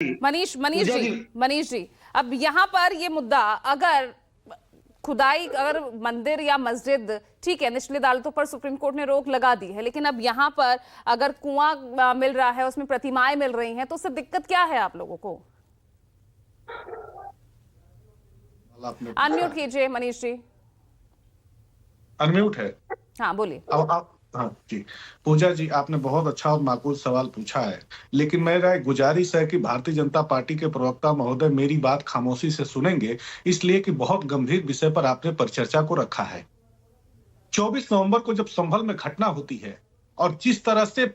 मनीष जी, अब यहाँ पर ये मुद्दा, अगर खुदाई, अगर मंदिर या मस्जिद, ठीक है, निचली अदालतों पर सुप्रीम कोर्ट ने रोक लगा दी है, लेकिन अब यहाँ पर अगर कुआं मिल रहा है, उसमें प्रतिमाएं मिल रही हैं, तो उससे दिक्कत क्या है आप लोगों को? अनम्यूट कीजिए मनीष जी। अनम्यूट है। हाँ बोलिए। हाँ जी, पूजा जी, आपने बहुत अच्छा और माकूल सवाल पूछा है, लेकिन मेरा एक गुजारिश है कि भारतीय जनता पार्टी के प्रवक्ता महोदय मेरी बात खामोशी से सुनेंगे, इसलिए कि बहुत गंभीर विषय पर आपने परिचर्चा को रखा है। 24 नवंबर को जब संभल में घटना होती है और जिस तरह से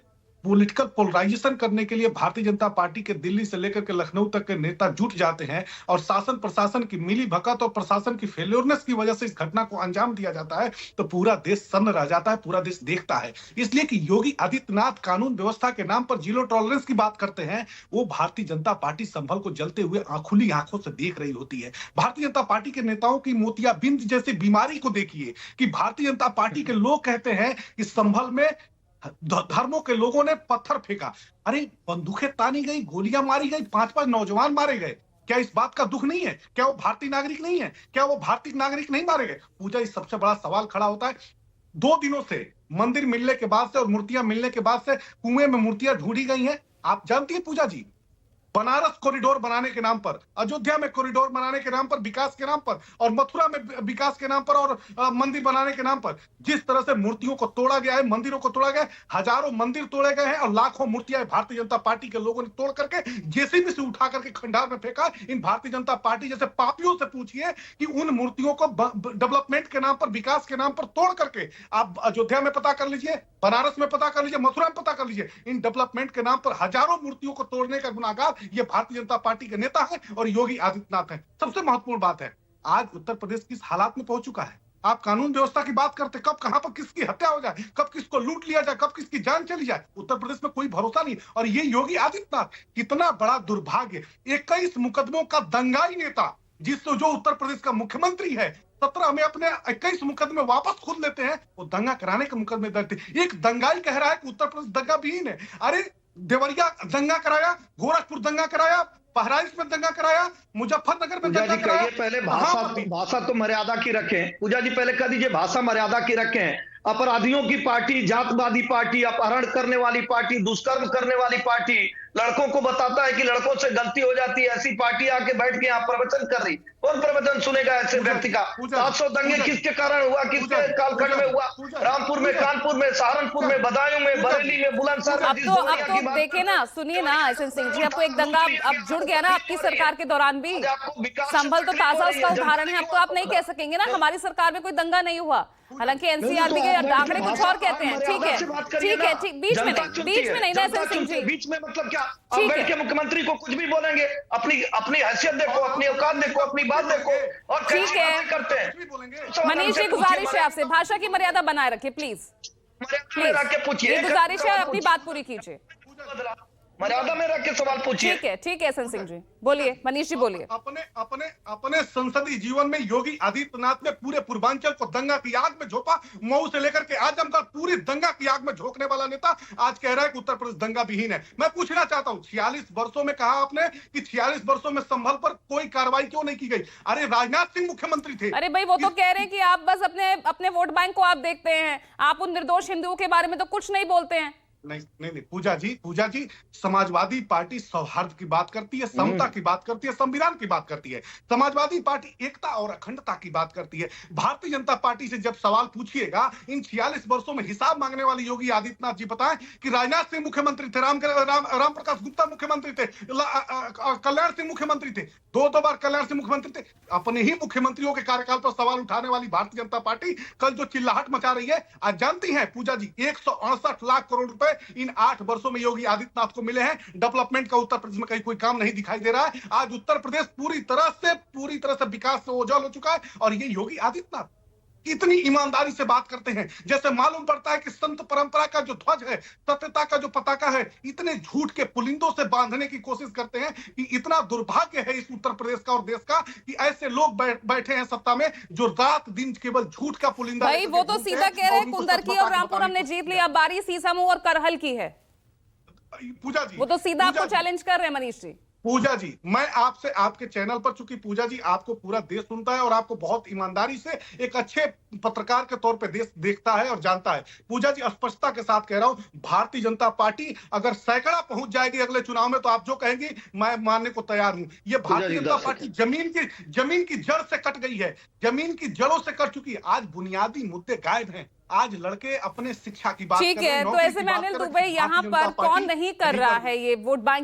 पॉलिटिकल पोलराइजेशन करने के लिए भारतीय जनता पार्टी के दिल्ली से लेकर के लखनऊ तक के नेता जुट जाते हैं और शासन प्रशासन की मिली भगत और प्रशासन की फेल्योरनेस की वजह से इस घटना को अंजाम दिया जाता है, तो पूरा देश सन्न रह जाता है, पूरा देश देखता है। इसलिए कि योगी आदित्यनाथ कानून व्यवस्था के नाम पर जीरो टॉलरेंस की बात करते हैं, वो भारतीय जनता पार्टी संभल को जलते हुए खुली आंखों से देख रही होती है। भारतीय जनता पार्टी के नेताओं की मोतियाबिंद जैसी बीमारी को देखिए कि भारतीय जनता पार्टी के लोग कहते हैं कि संभल में धर्मों के लोगों ने पत्थर फेंका, अरे बंदूकें तानी गई, गोलियां मारी गई, 5-5 नौजवान मारे गए। क्या इस बात का दुख नहीं है? क्या वो भारतीय नागरिक नहीं है? क्या वो भारतीय नागरिक नहीं मारे गए? पूजा, इस सबसे बड़ा सवाल खड़ा होता है। 2 दिनों से मंदिर मिलने के बाद से और मूर्तियां मिलने के बाद से कुएं में मूर्तियां ढूंढी गई हैं। आप जानती है पूजा जी, बनारस कॉरिडोर बनाने के नाम पर, अयोध्या में कॉरिडोर बनाने के नाम पर, विकास के नाम पर, और मथुरा में विकास के नाम पर और मंदिर बनाने के नाम पर जिस तरह से मूर्तियों को तोड़ा गया है, मंदिरों को तोड़ा गया है, हजारों मंदिर तोड़े गए हैं और लाखों मूर्तियां भारतीय जनता पार्टी के लोगों ने तोड़ करके जेसीबी से उठा करके खंडार में फेंका। इन भारतीय जनता पार्टी जैसे पापियों से पूछिए कि उन मूर्तियों को डेवलपमेंट के नाम पर, विकास के नाम पर तोड़ करके, आप अयोध्या में पता कर लीजिए, बनारस में पता कर लीजिए, मथुरा में पता कर लीजिए, इन डेवलपमेंट के नाम पर हजारों मूर्तियों को तोड़ने का गुनाहगार ये भारतीय जनता पार्टी के नेता है और योगी आदित्यनाथ है। सबसे महत्वपूर्ण बात है, आज उत्तर प्रदेश किस हालात में पहुंच चुका है। आप कानून व्यवस्था की बात करते, कब कहां पर किसकी हत्या हो जाए, कब किसको लूट लिया जाए, कब किसकी जान चली जाए, उत्तर प्रदेश में कोई भरोसा नहीं। और ये योगी आदित्यनाथ, कितना बड़ा दुर्भाग्य, 21 मुकदमों का दंगाई नेता, जिससे जो उत्तर प्रदेश का मुख्यमंत्री है, 17 में अपने 21 मुकदमे वापस खुद लेते हैं, वो दंगा कराने के मुकदमे दर्ज थे। एक दंगाई कह रहा है कि उत्तर प्रदेश दंगा विहीन है। अरे देवरिया दंगा कराया, गोरखपुर दंगा कराया, बहराइच में दंगा कराया, मुजफ्फरनगर में दंगा कराया। पहले भाषा तो मर्यादा की रखें पूजा जी, पहले कह दीजिए भाषा मर्यादा की रखें। अपराधियों की पार्टी, जातवादी पार्टी, अपहरण करने वाली पार्टी, दुष्कर्म करने वाली पार्टी, लड़कों को बताता है कि लड़कों से गलती हो जाती है, ऐसी पार्टी आके बैठ के यहाँ प्रवचन कर रही। कौन प्रवचन सुनेगा ऐसे व्यक्ति का? 700 दंगे किसके कारण हुआ, किसके कालखंड में हुआ? रामपुर में, कानपुर में, सहारनपुर में, बदायूं में, बरेली में, बुलंदशहर में। अब तो देखिए ना, सुनिए ना एसएन सिंह जी, आपको एक दंगा अब जुड़ गया ना आपकी सरकार के दौरान भी। संभल तो ताजा उसका उदाहरण है। अब तो आप नहीं कह सकेंगे ना हमारी सरकार में कोई दंगा नहीं हुआ, हालांकि एनसीआरबी के आंकड़े कुछ और कहते हैं। ठीक है, ठीक, बीच में नहीं ना एसएन सिंह जी, बीच में मतलब क्या? अब बैठ के मुख्यमंत्री को कुछ भी बोलेंगे, अपनी हैसियत देखो, अपनी औकात देखो, अपनी बात देखो, और ठीक है करते हैं। मनीष जी, गुजारिश है आपसे, भाषा की मर्यादा बनाए रखिए प्लीज, पूछिए, गुजारिश है, अपनी बात पूरी कीजिए, मर्यादा में रख के सवाल पूछिए। ठीक है एसएन सिंह जी, बोलिए, मनीष जी बोलिए। अपने संसदीय जीवन में योगी आदित्यनाथ ने पूरे पूर्वांचल को दंगा की आग में झोंका। मऊ से लेकर के आजमगढ़ पूरी दंगा की आग में झोंकने वाला नेता आज कह रहा है कि उत्तर प्रदेश दंगा विहीन है। मैं पूछना चाहता हूं, 46 वर्षों में कहा आपने कि 46 वर्षों में संभल पर कोई कार्रवाई क्यों नहीं की गई? अरे राजनाथ सिंह मुख्यमंत्री थे। अरे भाई, वो तो कह रहे हैं कि आप बस अपने वोट बैंक को आप देखते हैं, आप उन निर्दोष हिंदुओं के बारे में तो कुछ नहीं बोलते हैं। नहीं पूजा जी, समाजवादी पार्टी सौहार्द की बात करती है, समता की बात करती है, संविधान की बात करती है। समाजवादी पार्टी एकता और अखंडता की बात करती है। भारतीय जनता पार्टी से जब सवाल पूछिएगा, इन 46 वर्षों में हिसाब मांगने वाले योगी आदित्यनाथ जी बताएं कि राजनाथ सिंह मुख्यमंत्री थे, राम प्रकाश गुप्ता मुख्यमंत्री थे, कल्याण सिंह मुख्यमंत्री थे, 2 बार कल्याण सिंह मुख्यमंत्री थे। अपने ही मुख्यमंत्रियों के कार्यकाल पर सवाल उठाने वाली भारतीय जनता पार्टी कल जो चिल्लाहट मचा रही है, आज जानती है पूजा जी, 168 लाख करोड़ रुपए इन 8 वर्षों में योगी आदित्यनाथ को मिले हैं। डेवलपमेंट का उत्तर प्रदेश में कहीं कोई काम नहीं दिखाई दे रहा है। आज उत्तर प्रदेश पूरी तरह से विकास से ओझल हो चुका है। और ये योगी आदित्यनाथ इतनी ईमानदारी से बात करते हैं, जैसे मालूम पड़ता है कि संत परंपरा का जो ध्वज है, सत्यता का जो पताका है, इतने झूठ के पुलिंदों से बांधने की कोशिश करते हैं कि इतना दुर्भाग्य है इस उत्तर प्रदेश का और देश का कि ऐसे लोग बैठे हैं सत्ता में जो रात दिन केवल झूठ का पुलिंदा। भाई वो तो सीधा कह रहे हैं कुंदर की और रामपुर हमने जीत लिया, बारी सीसामऊ और करहल की है। पूजा जी, वो तो सीधा आपको चैलेंज कर रहे हैं मनीष जी। पूजा जी, मैं आपसे आपके चैनल पर, चूंकि पूजा जी आपको पूरा देश सुनता है और आपको बहुत ईमानदारी से एक अच्छे पत्रकार के तौर पे देश देखता है और जानता है। पूजा जी, स्पष्टता के साथ कह रहा हूं, भारतीय जनता पार्टी अगर सैकड़ा पहुंच जाएगी अगले चुनाव में तो आप जो कहेंगी मैं मानने को तैयार हूं। ये भारतीय जनता पार्टी जमीन की जड़ से कट गई है, जमीन की जड़ों से कट चुकी है। आज बुनियादी मुद्दे गायब हैं। आज लड़के अपने शिक्षा की बात कर ठीक रहे हैं, है, तो नौकरी ऐसे की में बात अनिल कर रहे हैं। दुबे यहाँ भारतीय जनता पर कौन पार्टी नहीं कर रहा है ये वोट बैंक